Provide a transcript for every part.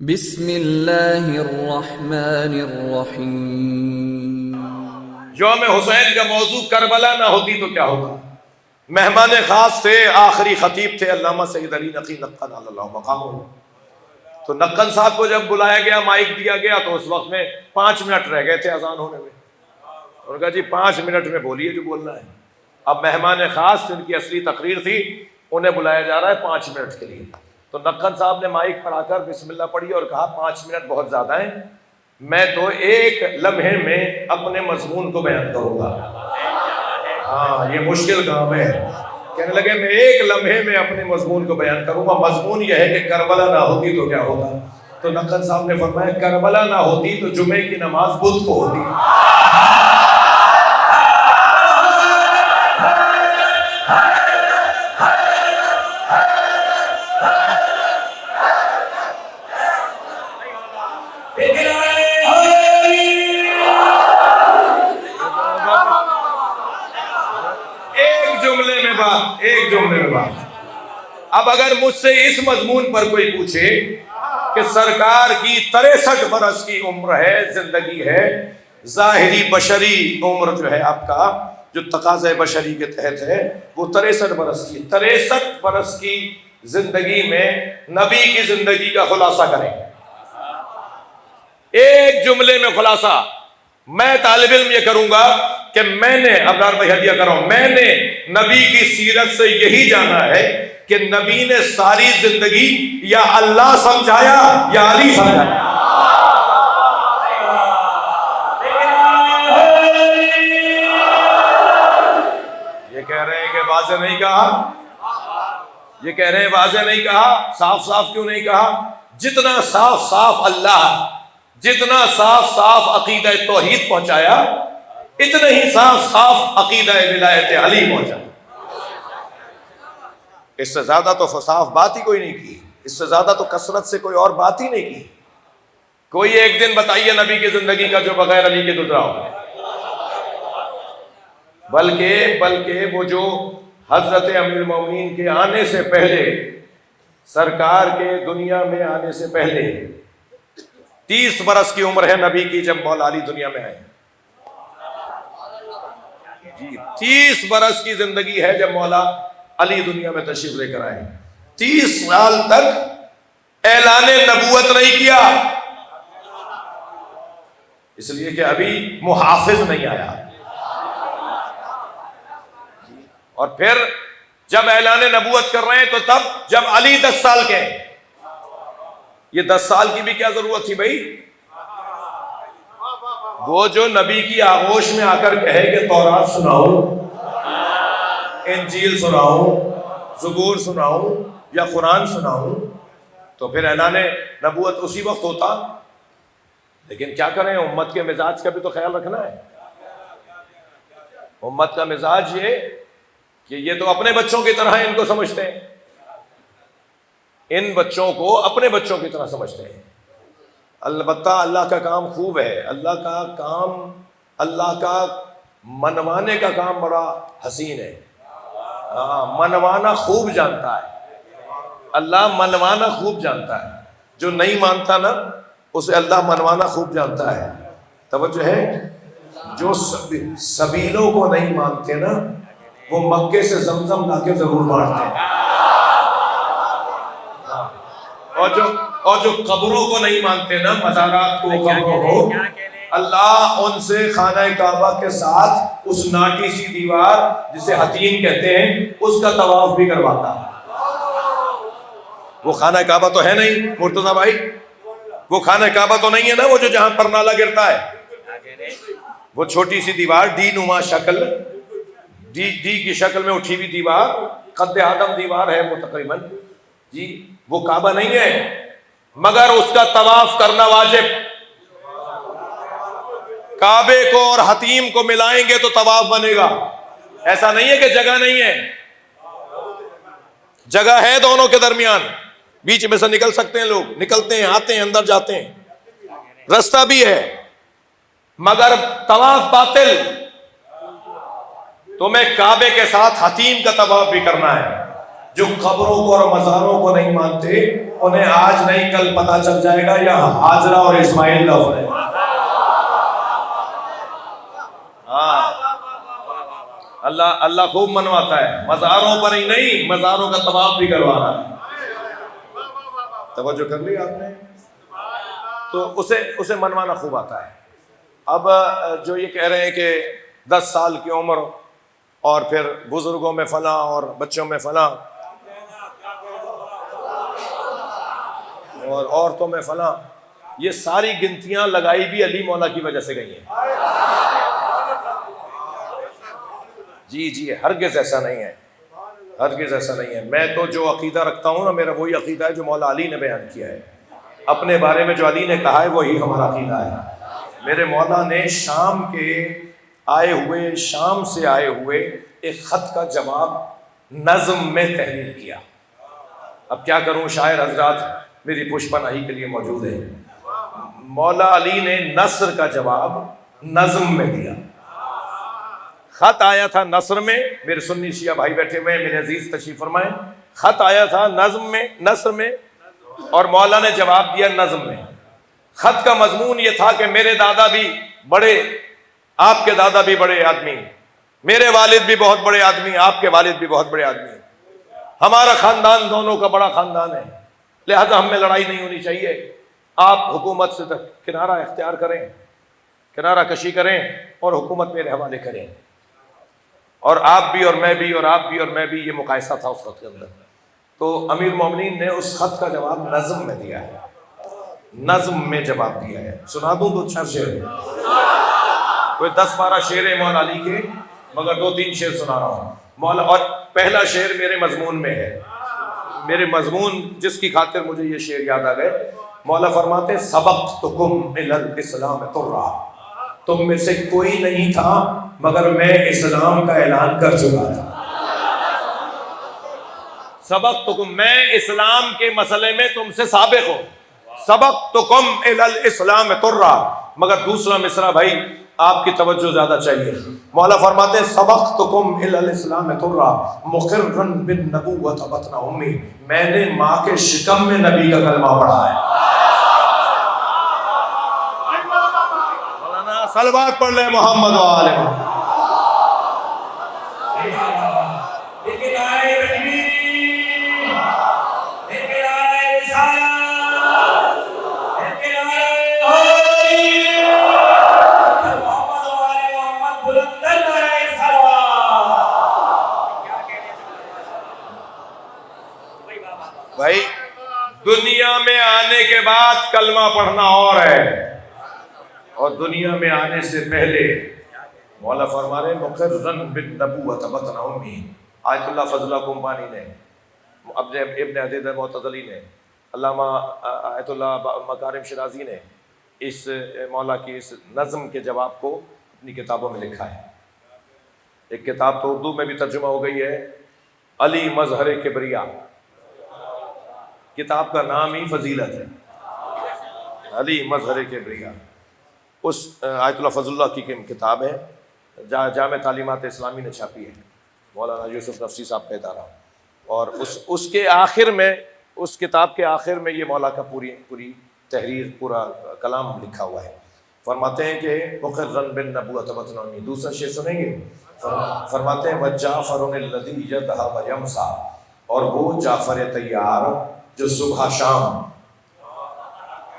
بسم اللہ الرحمن الرحیم۔ یوم حسین کا موضوع کربلا نہ ہوتی تو کیا ہوگا؟ مہمان خاص تھے، آخری خطیب تھے علامہ سید علی نقی نقن اللہ مقامہ۔ تو نقن صاحب کو جب بلایا گیا، مائک دیا گیا، تو اس وقت میں 5 منٹ رہ گئے تھے اذان ہونے میں۔ انہوں نے کہا جی 5 منٹ میں بولیے جو بولنا ہے۔ اب مہمان خاص جن کی اصلی تقریر تھی، انہیں بلایا جا رہا ہے 5 منٹ کے لیے۔ تو نقن صاحب نے مائک پر آ کر بسم اللہ پڑھی اور کہا 5 منٹ بہت زیادہ ہیں، میں تو 1 لمحے میں اپنے مضمون کو بیان کروں گا۔ ہاں یہ مشکل کام ہے۔ کہنے لگے میں 1 لمحے میں اپنے مضمون کو بیان کروں گا۔ مضمون یہ ہے کہ کربلا نہ ہوتی تو کیا ہوگا؟ تو نقن صاحب نے فرمایا کربلا نہ ہوتی تو جمعے کی نماز بدھ کو ہوتی۔ ایک جملے میں بات۔ اب اگر مجھ سے اس مضمون پر کوئی پوچھے کہ سرکار کی 63 برس کی عمر ہے، زندگی ہے، ظاہری بشری عمر جو ہے آپ کا جو تقاضۂ بشری کے تحت ہے وہ 63 برس کی، 63 برس کی زندگی میں نبی کی زندگی کا خلاصہ کریں، ایک جملے میں خلاصہ۔ میں طالب علم یہ کروں گا کہ میں نے ابرار بھائی ہدیہ کر رہا ہوں، میں نے نبی کی سیرت سے یہی جانا ہے کہ نبی نے ساری زندگی یا اللہ سمجھایا یا علی سمجھایا۔ یہ کہہ رہے ہیں کہ واضح نہیں کہا، یہ کہہ رہے ہیں واضح نہیں کہا، صاف صاف کیوں نہیں کہا؟ جتنا صاف صاف اللہ، جتنا صاف صاف عقیدہ توحید پہنچایا، اتنا ہی صاف صاف عقیدہ ولایت علی پہنچا۔ اس سے زیادہ تو صاف بات ہی کوئی نہیں کی، اس سے زیادہ تو کثرت سے کوئی اور بات ہی نہیں کی۔ کوئی ایک دن بتائیے نبی کی زندگی کا جو بغیر علی کے گزرا ہو۔ بلکہ وہ جو حضرت امیر المومنین کے آنے سے پہلے، سرکار کے دنیا میں آنے سے پہلے 30 برس کی عمر ہے نبی کی جب مولا علی دنیا میں آئے۔ جی 30 برس کی زندگی ہے جب مولا علی دنیا میں تشریف لے کر آئے۔ 30 سال تک اعلان نبوت نہیں کیا، اس لیے کہ ابھی محافظ نہیں آیا۔ اور پھر جب اعلان نبوت کر رہے ہیں تو تب جب علی 10 سال کے ہیں۔ یہ 10 سال کی بھی کیا ضرورت تھی بھائی؟ وہ جو نبی کی آغوش میں آ کر کہے کہ تورات سناؤں، انجیل سناؤں، زبور سناؤں یا قرآن سناؤں، تو پھر اعلان نبوت اسی وقت ہوتا۔ لیکن کیا کریں، امت کے مزاج کا بھی تو خیال رکھنا ہے۔ امت کا مزاج یہ کہ یہ تو اپنے بچوں کی طرح ان کو سمجھتے ہیں، ان بچوں کو اپنے بچوں کی طرح سمجھتے ہیں۔ البتہ اللہ کا کام خوب ہے، اللہ کا کام، اللہ کا منوانے کا کام بڑا حسین ہے۔ منوانا خوب جانتا ہے اللہ، منوانا خوب جانتا ہے۔ جو نہیں مانتا نا اسے اللہ منوانا خوب جانتا ہے۔ توجہ ہے، جو سبیلوں کو نہیں مانتے نا وہ مکے سے زمزم لا کے ضرور مانتے ہیں، اور جو قبروں کو نہیں مانتے نا، مزارات کو، قبروں کو، اللہ ان سے خانہ کعبہ کے ساتھ اس ناٹی سی دیوار جسے حتیم کہتے ہیں اس کا طواف بھی کرواتا ہے۔ وہ خانہ کعبہ تو ہے نہیں مرتضیٰ بھائی، وہ خانہ کعبہ تو نہیں ہے نا، وہ جو جہاں پر نالا گرتا ہے، وہ چھوٹی سی دیوار، ڈی نما شکل، ڈی کی شکل میں اٹھی ہوئی دیوار، قد آدم دیوار ہے وہ تقریباً، جی وہ کعبہ نہیں ہے، مگر اس کا طواف کرنا واجب۔ کعبے کو اور حتیم کو ملائیں گے تو طواف بنے گا۔ ایسا نہیں ہے کہ جگہ نہیں ہے، جگہ ہے دونوں کے درمیان، بیچ میں سے نکل سکتے ہیں لوگ، نکلتے ہیں، آتے ہیں، اندر جاتے ہیں، رستہ بھی ہے، مگر طواف باطل۔ تمہیں کعبے کے ساتھ حتیم کا طواف بھی کرنا ہے، جو قبروں کو اور مزاروں کو نہیں مانتے انہیں آج نہیں کل پتہ چل جائے گا یا ہاجرہ اور اسماعیل کا فرق ہے۔ ہاں اللہ خوب منواتا ہے، مزاروں پر ہی نہیں مزاروں کا طواف بھی کروا رہا ہے۔ توجہ کر لی آپ نے؟ تو اسے منوانا خوب آتا ہے۔ اب جو یہ کہہ رہے ہیں کہ 10 سال کی عمر اور پھر بزرگوں میں فلاں اور بچوں میں فلاں اور عورتوں میں فلاں، یہ ساری گنتیاں لگائی بھی علی مولا کی وجہ سے گئی ہیں۔ جی ہرگز ایسا نہیں ہے، ہرگز ایسا نہیں ہے۔ میں تو جو عقیدہ رکھتا ہوں نا، میرا وہی عقیدہ ہے جو مولا علی نے بیان کیا ہے۔ اپنے بارے میں جو علی نے کہا ہے وہی ہمارا عقیدہ ہے۔ میرے مولا نے شام سے آئے ہوئے ایک خط کا جواب نظم میں تحریر کیا۔ اب کیا کروں، شاعر حضرات میری پشت پناہی کے لیے موجود ہے۔ مولا علی نے نثر کا جواب نظم میں دیا۔ خط آیا تھا نثر میں، میرے سنی شیعہ بھائی بیٹھے ہوئے ہیں، میرے عزیز تشریف فرمائیں۔ خط آیا تھا نظم میں، نثر میں، اور مولا نے جواب دیا نظم میں۔ خط کا مضمون یہ تھا کہ میرے دادا بھی بڑے، آپ کے دادا بھی بڑے آدمی، میرے والد بھی بہت بڑے آدمی، آپ کے والد بھی بہت بڑے آدمی، ہمارا خاندان دونوں کا بڑا خاندان ہے، لہذا ہم میں لڑائی نہیں ہونی چاہیے۔ آپ حکومت سے کنارہ اختیار کریں، کنارہ کشی کریں اور حکومت میرے حوالے کریں، اور آپ بھی اور میں بھی اور آپ بھی اور میں بھی، یہ مقایسہ تھا اس خط کے اندر۔ تو امیر مومنین نے اس خط کا جواب نظم میں دیا ہے، نظم میں جواب دیا ہے۔ سنا دوں تو 6 شعر، کوئی 10-12 شعر ہیں مولا علی کے، مگر 2-3 شعر سنا رہا ہوں مولا۔ اور پہلا شعر میرے مضمون میں ہے، میرے مضمون جس کی خاطر مجھے یہ شعر یاد آ گئے۔ مولا فرماتے ہیں سبقتکم الی الاسلام طرا، تم میں سے کوئی نہیں تھا مگر میں اسلام کا اعلان کر چکا تھا۔ سبقتکم، میں اسلام کے مسئلے میں تم سے سابق ہوں۔ سبقتکم الی الاسلام طرا، مگر دوسرا مصرع بھائی آپ کی توجہ زیادہ چاہیے۔ مولا فرماتے ہیں سبقتکم الی الاسلام طرا مقرا بالنبوۃ بطن امی، میں نے ماں کے شکم میں نبی کا کلمہ پڑھا ہے۔ مولانا صلوات پڑھ لیں محمد و آل محمد۔ بھائی دنیا میں آنے کے بعد کلمہ پڑھنا اور ہے، اور دنیا میں آنے سے پہلے مولا فرما رہے مقرن بالنبوۃ بطن امی۔ آیت اللہ فضل اللہ کمبانی نے، ابن عدید معتزلی نے، علامہ آیت اللہ مکارم شرازی نے اس مولا کی اس نظم کے جواب کو اپنی کتابوں میں لکھا ہے۔ ایک کتاب تو اردو میں بھی ترجمہ ہو گئی ہے، علی مظہر کبریا، کتاب کا نام ہی فضیلت ہے، علی مظہر کبریا۔ اس آیت اللہ فضل اللہ کی کتاب ہے، جامع تعلیمات اسلامی نے چھاپی ہے، مولانا یوسف نفسی صاحب کا ادارہ، اور اس کے آخر میں، اس کتاب کے آخر میں یہ مولا کا پوری تحریر، پورا کلام لکھا ہوا ہے۔ فرماتے ہیں کہ مقرن بالنبوۃ بطن امی۔ دوسرا شعر سنیں گے، فرماتے ہیں وجعفر الذی یذهب یمسا، اور وہ جعفر تیار جو صبح شام،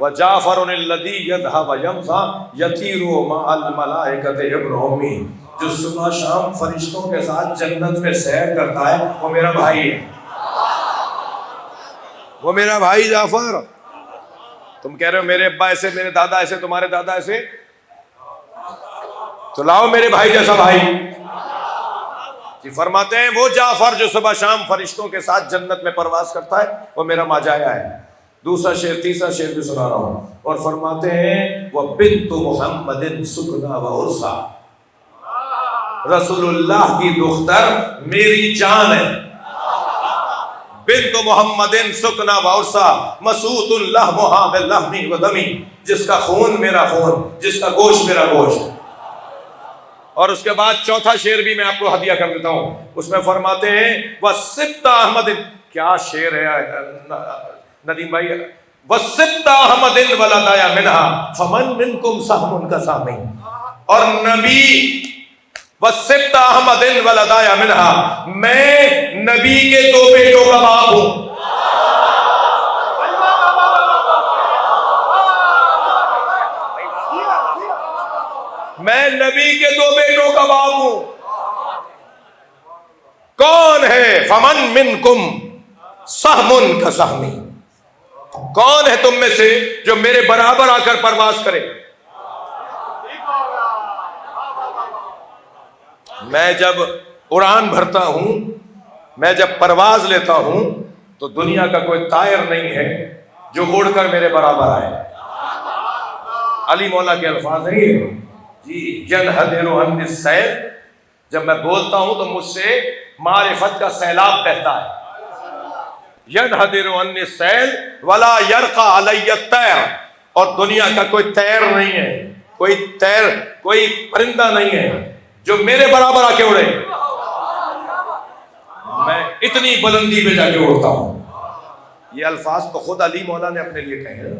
وجعفر الذی یذهب یمسا یطیر مع الملائکۃ ابراہیمی، جو صبح شام فرشتوں کے ساتھ جنت میں سیر کرتا ہے، وہ میرا بھائی ہے، وہ میرا بھائی جعفر۔ تم کہہ رہے ہو میرے ابا ایسے، میرے دادا ایسے، تمہارے دادا ایسے، تو لاؤ میرے بھائی جیسا بھائی۔ جی فرماتے ہیں وہ جعفر جو صبح شام فرشتوں کے ساتھ جنت میں پرواز کرتا ہے، وہ میرا ماجایا ہے۔ دوسرا شعر، تیسرا شعر بھی سنا رہا ہوں، اور فرماتے ہیں وَبِنْتُ مُحَمَّدٍ سُكْنَا وَعُرْسَا، رسول اللہ کی دختر میری جان ہے۔ بنت محمد سکنا وعرسا مسوط لحمها باللحم ودمی، جس کا خون میرا خون، جس کا گوشت میرا گوشت۔ اور اس کے بعد چوتھا شعر بھی میں آپ کو ہدیہ کر دیتا ہوں. اس میں فرماتے ہیں وَسِبْتَ احمد، کیا شعر ہے ندیم بھائی، وَسِبْتَ احمد وَلَدَيَ مِنْهَا فَمَنْ مِنْكُمْ سَهْمٌ كَسَهْمِهِ، اور نبی وَسِبْتَ احمد وَلَدَيَ مِنْهَا، میں نبی کے دو بیٹوں کا باپ ہوں. میں نبی کے دو بیٹوں کا باپ ہوں. کون ہے؟ فمن منکم سہم کسہمی، کون ہے تم میں سے جو میرے برابر آ کر پرواز کرے؟ میں جب اڑان بھرتا ہوں، میں جب پرواز لیتا ہوں تو دنیا کا کوئی طائر نہیں ہے جو اڑ کر میرے برابر آئے. علی مولا کے الفاظ ہیں یہ جی، ینحدر عنی السیل، جب میں بولتا ہوں تو مجھ سے معرفت کا سیلاب بہتا ہے. ینحدر عنی السیل ولا یرقى علی الطیر، اور دنیا کا کوئی طیر نہیں ہے، کوئی پرندہ نہیں ہے جو میرے برابر آ کے اڑے. میں اتنی بلندی پہ جا کے اڑتا ہوں. یہ الفاظ تو خود علی مولا نے اپنے لیے کہے ہیں.